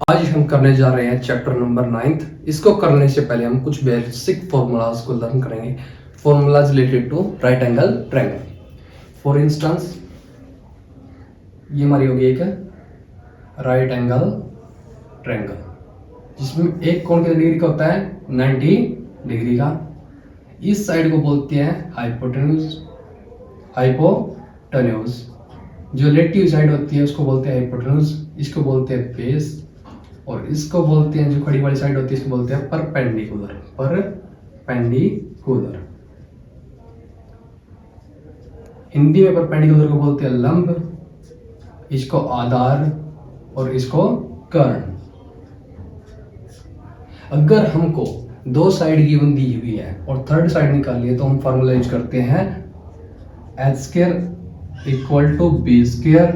आज हम करने जा रहे हैं चैप्टर नंबर 9। इसको करने से पहले हम कुछ बेसिक फॉर्मूलाज को लर्न करेंगे। Formulas related to right angle triangle. For instance ये हमारी होगी एक राइट एंगल ट्रायंगल जिसमें एक कोण कितने डिग्री का होता है 90 डिग्री का। इस साइड को बोलते हैं हाइपोटेन्यूज। जो लेटिव साइड होती है उसको बोलते हैं हाइपोटेन्यूज, इसको बोलते हैं बेस, और इसको बोलते हैं जो खड़ी वाली साइड होती है इसको बोलते हैं परपेंडिकुलर। हिंदी में परपेंडिकुलर को बोलते हैं लंब, इसको आधार और इसको कर्ण। अगर हमको दो साइड गिवन दी हुई है और थर्ड साइड निकालनी है तो हम फार्मूला यूज करते हैं H square equal to B square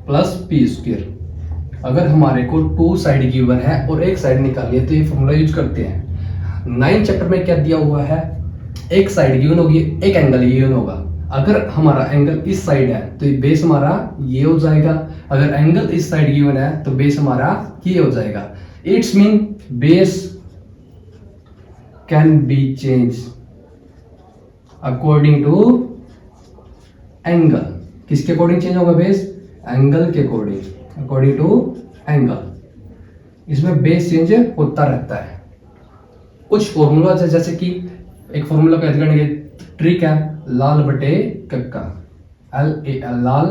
plus P square. अगर हमारे को टू साइड गिवन है और एक साइड निकालनी है तो ये फॉर्मूला यूज करते हैं। 9 चैप्टर में क्या दिया हुआ है, एक साइड गिवन होगी, एक एंगल गिवन होगा। अगर हमारा एंगल इस साइड है तो बेस हमारा ये हो जाएगा, अगर एंगल इस साइड गिवन है तो बेस हमारा ये हो जाएगा। It's mean base can be change according to angle. किसके अकॉर्डिंग चेंज होगा बेस? एंगल के अकॉर्डिंग टू एंगल। इसमें बेस चेंज होता रहता है। कुछ फॉर्मूला है जैसे कि एक फॉर्मूला को याद करने की ट्रिक है लाल बटे कक्का, लाल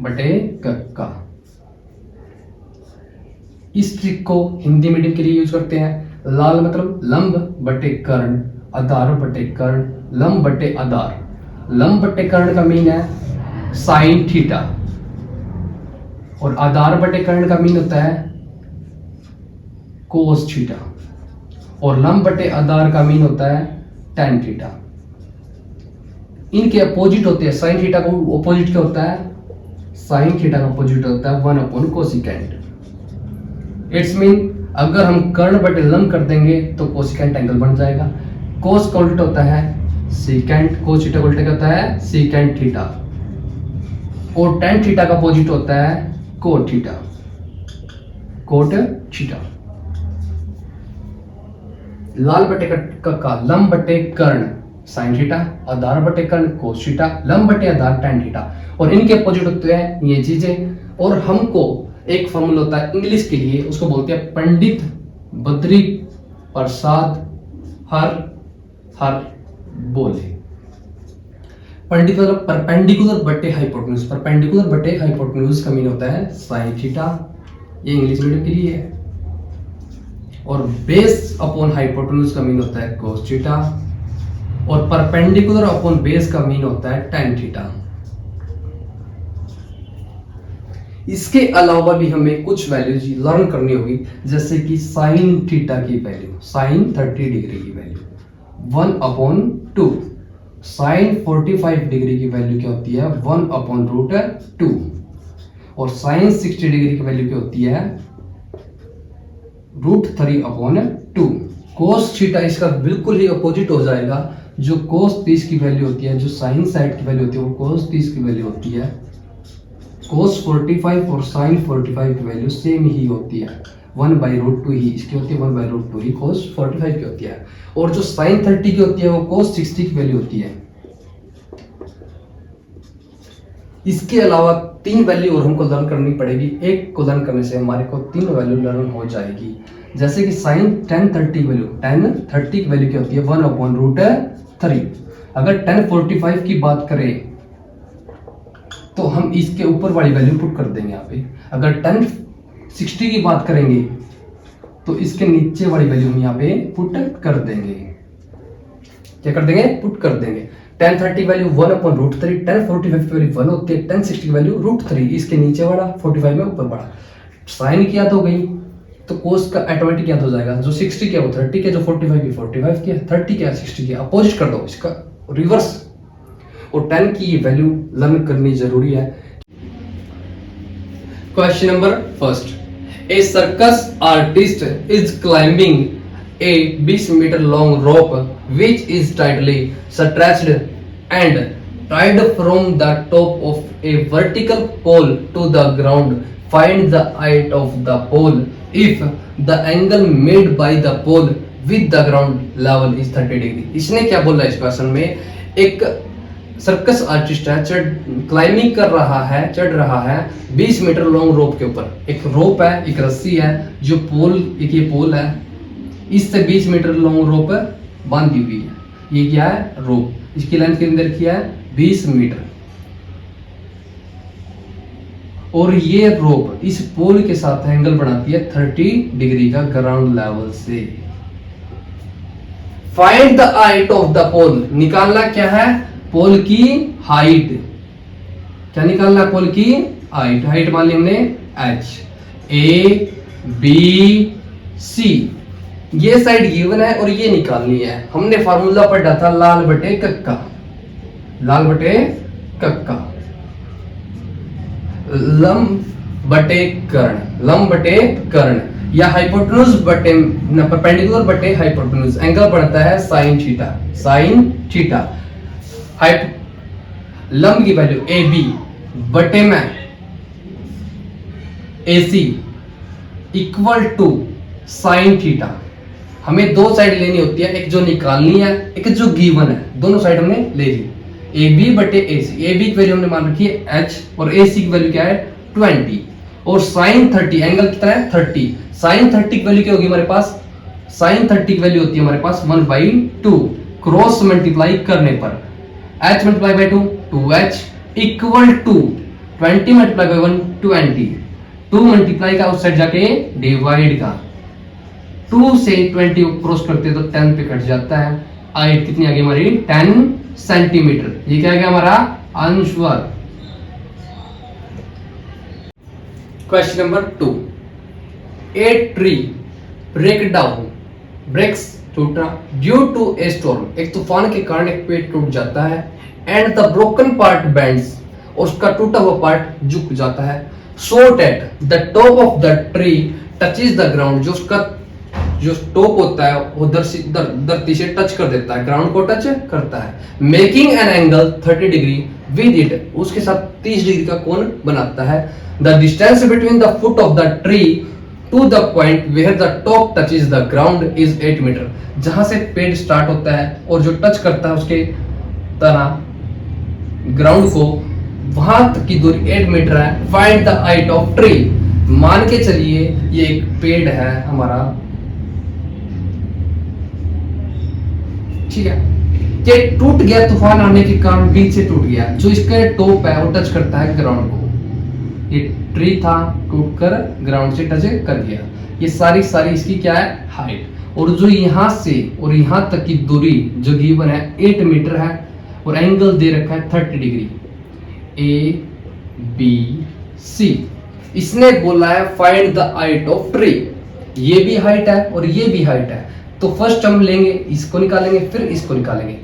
बटे कक्का। इस ट्रिक को हिंदी मीडियम के लिए यूज करते हैं। लाल मतलब लंब बटे कर्ण, आधार बटे कर्ण, लंब बटे आधार। लंब बटे कर्ण का मीन है साइन थीटा और आधार बटे कर्ण का मीन होता है कोस थीटा, और लंब बटे आधार का मीन होता है tan थीटा। इनके अपोजिट होते हैं। साइन थीटा का अपोजिट क्या होता है? साइन थीटा का अपोजिट होता है 1 कोसिकेंट। इट्स मीन अगर हम कर्ण बटे लंब कर देंगे तो कोसिकेंट एंगल बन जाएगा। कोस का उल्टा होता है सीकेंट, कोस थीटा का उल्टा क्या होता है सीकेंट थीटा, और tan थीटा का अपोजिट होता है कोट थीटा। लाल बटे का लंब बटे कर्ण साइन थीटा, आधार बटे कर्ण कोस थीटा, लंब बटे आधार tan थीटा, और इनके अपोजिट होते हैं ये चीजें। और हमको एक फॉर्मूला होता है इंग्लिश के लिए, उसको बोलते हैं पंडित बद्री प्रसाद हर बोले। पंडित मतलब परपेंडिकुलर बटे हाइपोटेन्यूज। परपेंडिकुलर बटे हाइपोटेन्यूज का मीन होता है साइन थीटा, ये इंग्लिश मीडियम के लिए है। और बेस अपॉन हाइपोटेन्यूज का मीन होता है कोस थीटा, और परपेंडिकुलर अपॉन बेस का मीन होता है tan थीटा। इसके अलावा भी हमें कुछ वैल्यूज लर्न करनी होगी, जैसे कि साइन थीटा की वैल्यू, साइन 30 डिग्री की वैल्यू 1/2, साइन 45 डिग्री की वैल्यू क्या होती है 1/√2, और साइन 60 डिग्री की वैल्यू क्या होती है √3/2। कोस थीटा इसका बिल्कुल ही अपोजिट हो जाएगा। जो कोस 30 की वैल्यू होती है, जो साइन साइड की वैल्यू होती है वो कोस 30 की वैल्यू होती है। कोस 45 और साइन 45 की वैल्यू सेम ही होती है, 1/√2 ही इसकी होती है, 1/√2 ही कोस 45 की होती है। और जो साइन 30 की होती है वो कोस 60 की वैल्यू होती है। इसके अलावा 3 वैल्यू और हमको लर्न करनी पड़ेगी। एक को लर्न करने से हमारे को 3 वैल्यू लर्न हो जाएगी। जैसे कि साइन tan 30 की वैल्यू क्या होती है 1/√3। अगर tan 45 की बात करें तो हम इसके ऊपर वाली वैल्यू पुट कर देंगे यहाँ पे। अगर tan 60 की बात करेंगे तो इसके नीचे वाली वैल्यू हम यहाँ पे पुट कर देंगे। क्या कर देंगे? पुट कर देंगे। tan 30 वैल्यू 1/√3, tan 45 की वैल्यू 1 होती है, tan 60 की वैल्यू √3, इसके नीचे वाला 45 में ऊपर वाला। साइन की याद हो गई तो कोस का ऑटोमेटिक याद हो जाएगा। जो 60 किया वो 30 किया, जो 45 की 45 किया, 30 किया 60 किया, अपोजिट कर दो इसका रिवर्स। और tan की वैल्यू लर्न करनी जरूरी है। Question number first, A circus artist is climbing a 20 meter long rope which is tightly stretched and tied from the top of a vertical pole to the ground find the height of the pole if the angle made by the pole with the ground level is 30 degree. इसने क्या बोला इस question में, एक circus artist है, climbing कर रहा है, चढ़ रहा है 20 मीटर लॉन्ग रोप के ऊपर। एक रोप है, एक रस्सी है, जो पोल, एक ये पोल है, इससे 20 मीटर लॉन्ग रोप बांधी हुई है। ये क्या है, रोप। इसकी लेंथ कितनी रखी है, 20 मीटर। और ये रोप इस पोल के साथ एंगल बनाती है 30 डिग्री का ग्राउंड लेवल से। Find the height of the pole, निकालना क्या है, पोल की हाइट। क्या निकालना, पोल की हाइट। हाइट मान ली हमने h, a, b, c। ये साइड गिवन है और ये निकालनी है। हमने फार्मूला पढ़ा था लाल बटे कक्का, लाल बटे कक्का, लंब बटे कर्ण, लंब बटे कर्ण, या हाइपोटेन्यूज बटे परपेंडिकुलर बटे हाइपोटेन्यूज। एंगल बढ़ता है साइन थीटा, साइन थीटा। लंब की वैल्यू ए बी बटे में ए सी इक्वल टू साइन थीटा। हमें दो साइड लेनी होती है, एक जो निकालनी है, एक जो गिवन है। दोनों साइड हमने ले ली। ए बी बटे ए सी, ए बी की वैल्यू हमने मान रखी है h और ए सी की वैल्यू क्या है 20 और साइन 30, एंगल कितना है 30। साइन 30 की वैल्यू क्या होगी हमारे पास, साइन 30 की वैल्यू होती है हमारे पास 1/2। क्रॉस मल्टीप्लाई करने पर h multiply by 2 2h equal to 20 multiply by 1 20। 2 multiply का उस साइड जाके डिवाइड का, 2 से 20 को क्रॉस करते तो 10 पे कट जाता है। हाइट कितनी आ गई हमारी 10 सेंटीमीटर। ये क्या गया हमारा answer. Question number 2, a tree break down, breaks टूटा ड्यू टू ए स्टॉर्म। एक तूफान के कारण एक पेड़ टूट जाता है and the broken part bends, और उसका टूटा हुआ पार्ट झुक जाता है। So that the top of the tree touches the ground, जो उसका जो टॉप होता है वो धरती से टच कर देता है, ग्राउंड को टच करता है। Making an angle 30 degree with it, उसके साथ 30 डिग्री का कोण बनाता है। The distance between the foot of the tree to the point where the top touches the ground is 8 metre. जहां से पेड़ स्टार्ट होता है और जो टच करता है उसके तना ग्राउंड को, वहां तक की दूरी 8 मीटर है। Find the height of tree, मान के चलिए ये एक पेड़ है हमारा, ठीक है, ये टूट गया तूफान आने के कारण, बीच से टूट गया। जो इसका टॉप है वो टच करता है ग्राउंड को। ये ट्री था, टूटकर ग्राउंड से टच कर गया। ये सारी इसकी क्या है हाइट। और जो यहां से और यहां तक की दूरी जो गिवन है 8 मीटर है और एंगल दे रखा है 30 डिग्री ए बी सी। इसने बोला है find the height of tree. ये भी हाइट है और ये भी हाइट है, तो फर्स्ट हम लेंगे इसको निकालेंगे, फिर इसको निकालेंगे।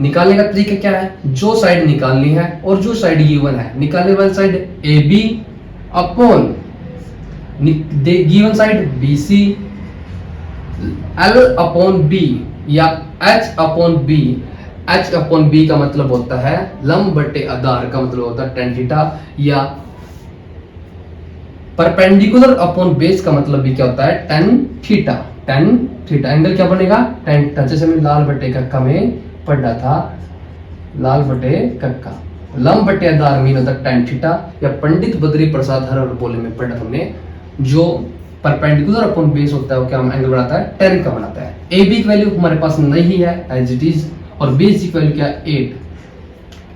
निकालने का तरीका क्या है, जो साइड निकालनी है और जो साइड गिवन है, निकालने वाली side A B upon given side B C, L upon B या H upon B. H upon B का मतलब होता है लंब बटे आधार का मतलब होता है tan थीटा, या परपेंडिकुलर अपॉन बेस का मतलब भी क्या होता है tan theta. tan theta angle क्या बनेगा tan थीटा। जैसे मैं लाल बटे कक्का में पढ़ा था, लाल बटे कक्का, लंब बटे आधार मीन होता है tan थीटा, या पंडित बद्री प्रसाद हर बोले में पढ़ा हमने, जो परपेंडिकुलर अपॉन बेस होता है वो क्या एंगल बनाता है tan का बनाता है। ए बी की वैल्यू हमारे पास नहीं है एज इट इज, और बी सी की वैल्यू क्या 8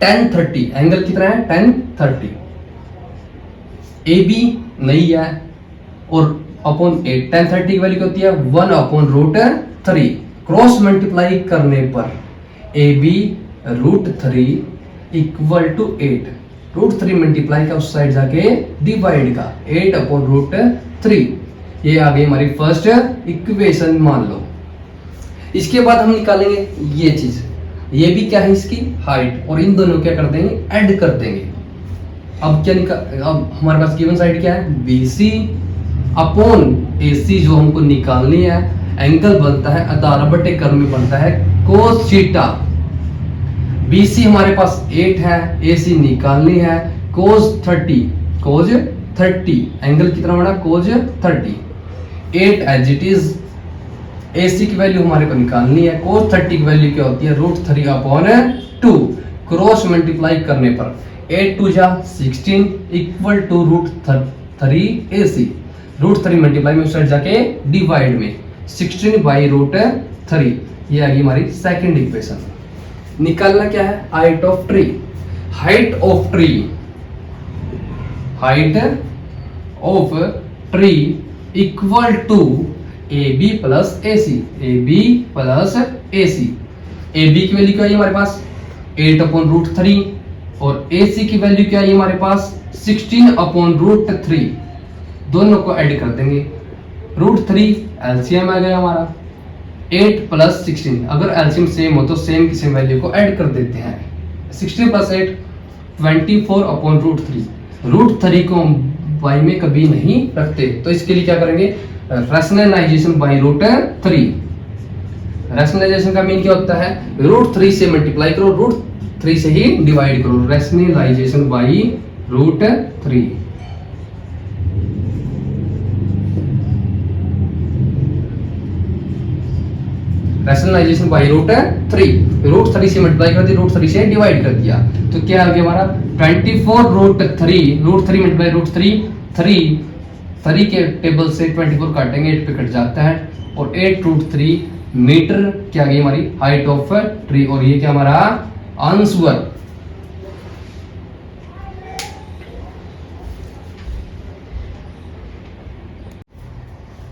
tan 30। एंगल कितना है tan 30। ए बी नहीं है और अपॉन 8, tan 30 की वैल्यू क्या होती है 1/√3। क्रॉस मल्टीप्लाई करने पर A B √3 equal to 8। √3 multiply का उस साइड जाके डिवाइड का 8/√3। ये आ गई हमारी फर्स्ट इक्वेशन मान लो। इसके बाद हम निकालेंगे ये चीज, ये भी क्या है इसकी हाइट, और इन दोनों क्या कर देंगे ऐड कर देंगे। अब क्या अब हमारे पास गिवन साइड क्या है BC अपॉन AC, जो हमको निकालनी है। एंगल बनता है आधार बटे कर्म में बनता है cos थीटा। BC हमारे पास 8 है, AC निकालनी है cos 30 30, एंगल कितना बना cos 30, 8 as it is. AC की वैल्यू हमारे को निकालनी है, cos 30 की वैल्यू क्या होती है √3/2, क्रॉस मल्टीप्लाई करने पर 8 2 जा 16 इक्वल टू √3 AC, √3 मल्टीप्लाई में उस साइड जाके डिवाइड में 16/√3, ये आ गई हमारी सेकंड इक्वेशन। निकालना क्या है, height of tree, height of tree, height of tree equal to AB plus AC, AB plus AC। AB की वैल्यू क्या है हमारे पास 8/√3 और AC की वैल्यू क्या है हमारे पास 16/√3, दोनों को ऐड कर देंगे, √3 एलसीएम आ गया हमारा, 8 प्लस 16, अगर एलसीएम सेम हो तो सेम की सेम वैल्यू को ऐड कर देते हैं, 16 प्लस 8 24/√3, √3 को हम y में कभी नहीं रखते, तो इसके लिए क्या करेंगे रैशनलाइजेशन बाय √3। रैशनलाइजेशन का मीन क्या होता है, √3 से मल्टीप्लाई करो, √3 से ही डिवाइड करो, रैशनलाइजेशन बाय √3। रैशनलाइजेशन बाय √3 से मल्टीप्लाई कर दिया, √3 से डिवाइड कर दिया, तो क्या आ गया हमारा 24√3, √3 मल्टीप्लाई √3, 3 के टेबल से 24 काटेंगे, 8 पे कट जाता है, और 8√3 मीटर क्या गई हमारी हाइट ऑफ ट्री, और ये क्या हमारा आंसर।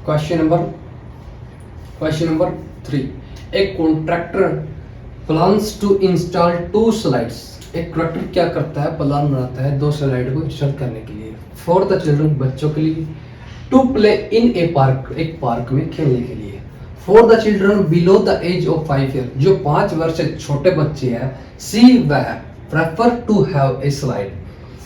क्वेश्चन नंबर 3, एक contractor plans to install 2 slides, एक कॉन्ट्रैक्टर क्या करता है, प्लान बनाता है 2 स्लाइड को इंस्टॉल करने के लिए, फॉर द चिल्ड्रन, बच्चों के लिए, to play in a park, एक पार्क में खेलने के लिए, for the children below the age of 5 year, जो 5 वर्ष से छोटे बच्चे हैं, सी वह prefer to have a slide,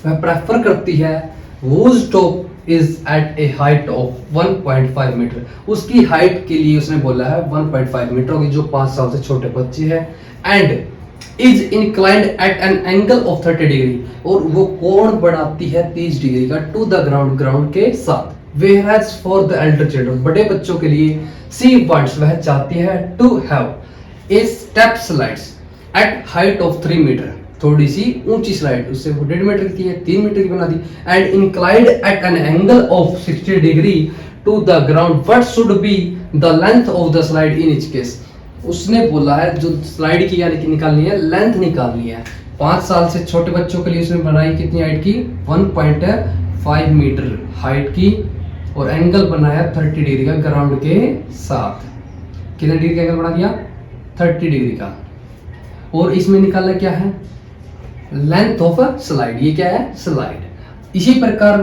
वह प्रेफर करती है whose top is at a height of 1.5 metre, उसकी हाइट के लिए उसने बोला है 1.5 मीटर होगी, जो 5 साल से छोटे बच्चे हैं, and is inclined at an angle of 30 degree, और वो कोण बढ़ाती है 30 डिग्री का टू द ग्राउंड के साथ, whereas for the elder children, बड़े बच्चों के लिए she wants, वह चाहती है to have a step slides at height of 3 metre, थोड़ी सी ऊंची स्लाइड, उससे वो 1.5 मीटर की है 3 मीटर की बना दी, and inclined at an angle of 60 degree to the ground, what should be the length of the slide in each case, उसने बोला है जो स्लाइड की यानी कि निकालनी है, लेंथ निकालनी है, 5 साल से छोटे बच्चों के लिए उसने बनाई कितनी हाइट की 1.5 मीटर हाइट की, और एंगल बनाया 30 डिग्री का ग्राउंड के साथ, कितने डिग्री का एंगल बना दिया 30 डिग्री का, और इसमें निकालना क्या है लेंथ ऑफ स्लाइड, ये क्या है स्लाइड। इसी प्रकार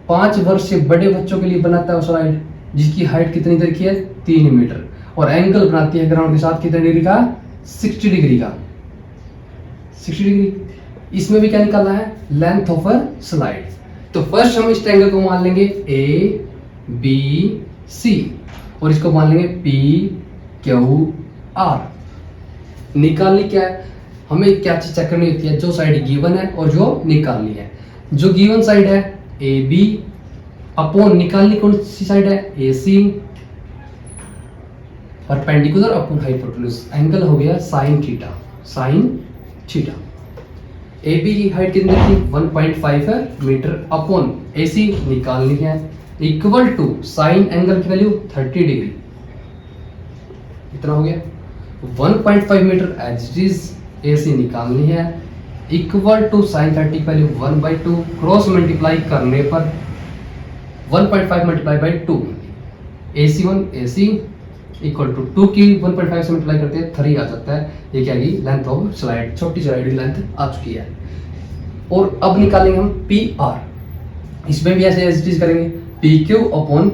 5 वर्ष से बड़े बच्चों के लिए बनाता है स्लाइड, जिसकी हाइट कितनी रखी है 3 मीटर, और एंगल बनाती है ग्राउंड के साथ कितने डिग्री का 60 डिग्री का, 60 डिग्री। इसमें भी क्या निकालना है लेंथ ऑफ स्लाइड, तो फर्स्ट हम इस ट्रायंगल को मान लेंगे ए बी सी, और इसको मान लेंगे पी क्यू आर। निकालनी क्या है, हमें क्या चीज चेक करनी होती है, जो साइड गिवन है और जो निकालनी है, जो गिवन साइड है ए बी अपॉन, निकालनी कौन सी साइड है A C, perpendicular upon hypotenuse, angle हो गया साइन थीटा, ए बी की हाइट कितनी थी 1.5 मीटर अपॉन ए सी निकालनी है, इक्वल टू साइन एंगल की वैल्यू 30 डिग्री, इतना हो गया 1.5 metre as it is, AC निकालनी है, इक्वल टू साइन 30 की वैल्यू 1/2, क्रॉस मल्टीप्लाई करने पर 1.5 multiply by 2, AC equal to 2 की 1.5 से मल्टीप्लाई करते हैं 3 आ जाता है, ये क्या है लेंथ ऑफ स्लाइड, छोटी स्लाइड की लेंथ आ चुकी है। और अब निकालेंगे हम PR, इसमें भी ऐसे एज इट इज करेंगे PQ upon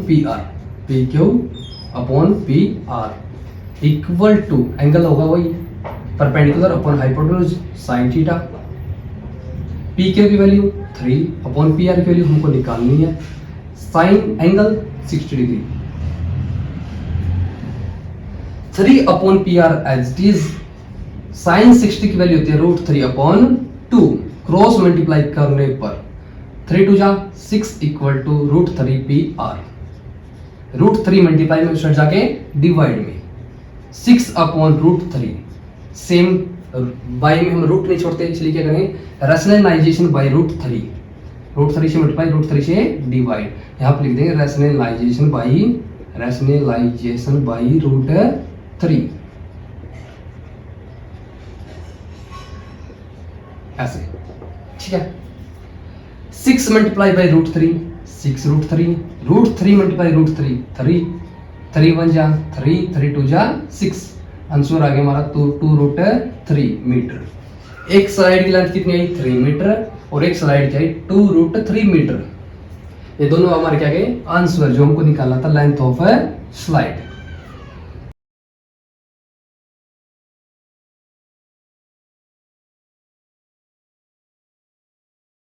PR equal to, angle होगा वही perpendicular upon hypotenuse sine theta, PQ की वैल्यू 3 अपॉन PR की वैल्यू हमको निकालनी है, sine angle 60 degree, 3 upon PR as it is, sine 60 की वैल्यू होती है √3/2, क्रॉस मल्टीप्लाई करने पर 3 टू जा 6 इक्वल टू √3 PR। √3 मल्टीप्लाई में स्टार्ट जाके डिवाइड में 6/√3। सेम बाई में हम रूट नहीं छोड़ते, इसलिए क्या करें रैशनलाइजेशन बाई √3। √3 से मल्टीप्लाई, √3 से डिवाइड, यहाँ पे लिख देंगे रैशनलाइजेशन बाई √3 ऐसे, ठीक है। 6 मल्टीप्लाई बाई √3 6√3, √3 मल्टीप्लाई √3 3, 3 1 जा 3, 3 2 जा 6, आंसर आ गया हमारा 2√3 मीटर। एक स्लाइड की लेंथ कितनी आई 3 मीटर और एक स्लाइड की आई 2√3 मीटर। ये दोनों हमारे क्या गए आंसर जो हमको निकालना था लेंथ ऑफ स्लाइड।